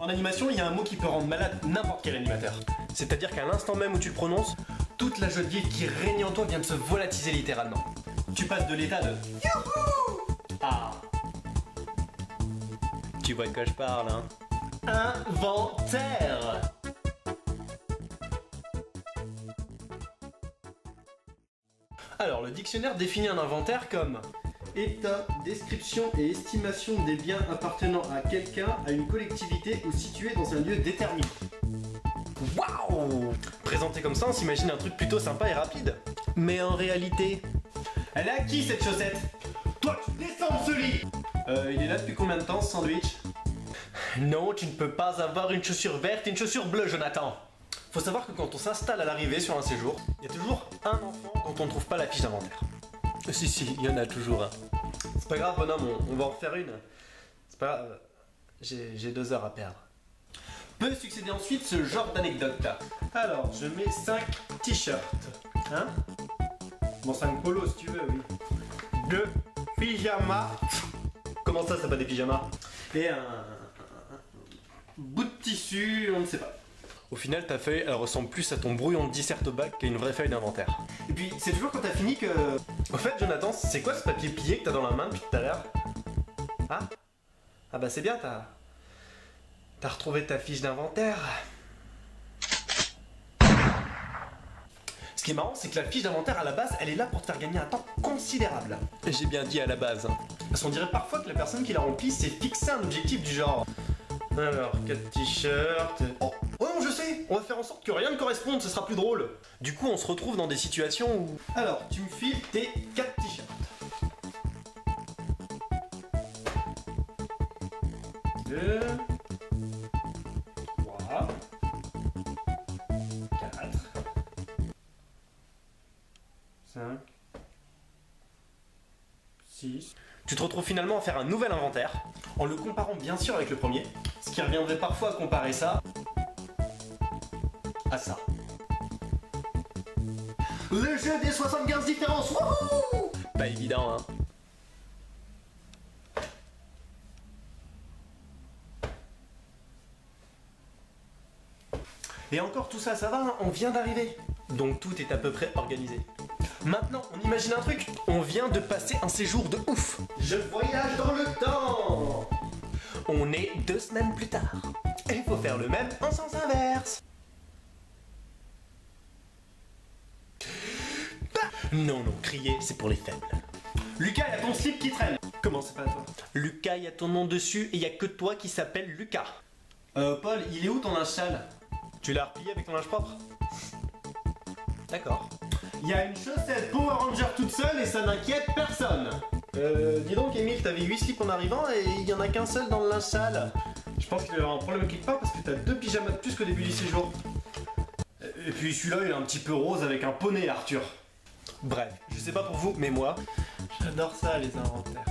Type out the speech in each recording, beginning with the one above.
En animation, il y a un mot qui peut rendre malade n'importe quel animateur. C'est-à-dire qu'à l'instant même où tu le prononces, toute la joie de vivre qui règne en toi vient de se volatiser littéralement. Tu passes de l'état de Youhou à... Tu vois de quoi je parle, hein? Inventaire. Alors, le dictionnaire définit un inventaire comme état, description et estimation des biens appartenant à quelqu'un, à une collectivité ou situés dans un lieu déterminé. Waouh! Présenté comme ça, on s'imagine un truc plutôt sympa et rapide. Mais en réalité... Elle est à qui cette chaussette? Toi, tu descends de ce lit! Il est là depuis combien de temps ce sandwich? Non, tu ne peux pas avoir une chaussure verte et une chaussure bleue, Jonathan. Faut savoir que quand on s'installe à l'arrivée sur un séjour, il y a toujours un enfant dont on ne trouve pas la fiche d'inventaire. Si, il y en a toujours un. C'est pas grave, bonhomme, on va en refaire une. C'est pas grave, j'ai 2 heures à perdre. Peut succéder ensuite ce genre d'anecdote. Alors, je mets 5 t-shirts. Hein? Bon, 5 polos si tu veux, oui. 2 pyjamas. Comment ça, c'est pas des pyjamas? Et un bout de tissu, on ne sait pas. Au final, ta feuille, elle ressemble plus à ton brouillon de dissert au bac qu'à une vraie feuille d'inventaire. Et puis, c'est toujours quand t'as fini que... Au fait, Jonathan, c'est quoi ce papier plié que t'as dans la main depuis tout à l'heure? Ah? Ah bah c'est bien, t'as retrouvé ta fiche d'inventaire. Ce qui est marrant, c'est que la fiche d'inventaire, à la base, elle est là pour te faire gagner un temps considérable. J'ai bien dit à la base. Parce qu'on dirait parfois que la personne qui l'a remplie s'est fixé un objectif du genre... Alors, 4 t-shirts... Oh non, je sais! On va faire en sorte que rien ne corresponde, ce sera plus drôle. Du coup, on se retrouve dans des situations où... Alors, tu me files tes 4 t-shirts. 2... 3... 4... 5... 6... Tu te retrouves finalement à faire un nouvel inventaire, en le comparant bien sûr avec le premier, ce qui reviendrait parfois à comparer ça à ça. Le jeu des 75 différences, wouhou! Pas évident, hein. Et encore tout ça, ça va, hein, on vient d'arriver. Donc tout est à peu près organisé. Maintenant, on imagine un truc. On vient de passer un séjour de ouf. Je voyage dans le temps. On est 2 semaines plus tard. Et il faut faire le même en sens inverse. Non, crier, c'est pour les faibles. Lucas, il y a ton slip qui traîne. Comment c'est pas toi? Lucas, il y a ton nom dessus et il y a que toi qui s'appelle Lucas. Paul, il est où ton linge sale? Tu l'as replié avec ton linge propre? D'accord. Il y a une chaussette Power Ranger toute seule et ça n'inquiète personne. Dis donc, Emile, t'avais 8 slips en arrivant et il y en a qu'un seul dans le linge sale. Je pense qu'il y aura un problème quelque part parce que t'as 2 pyjamas de plus qu'au début du séjour. Et puis celui-là, il est un petit peu rose avec un poney, Arthur. Bref, je sais pas pour vous, mais moi, j'adore ça, les inventaires.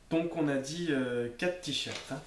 Donc on a dit 4 t-shirts. Hein.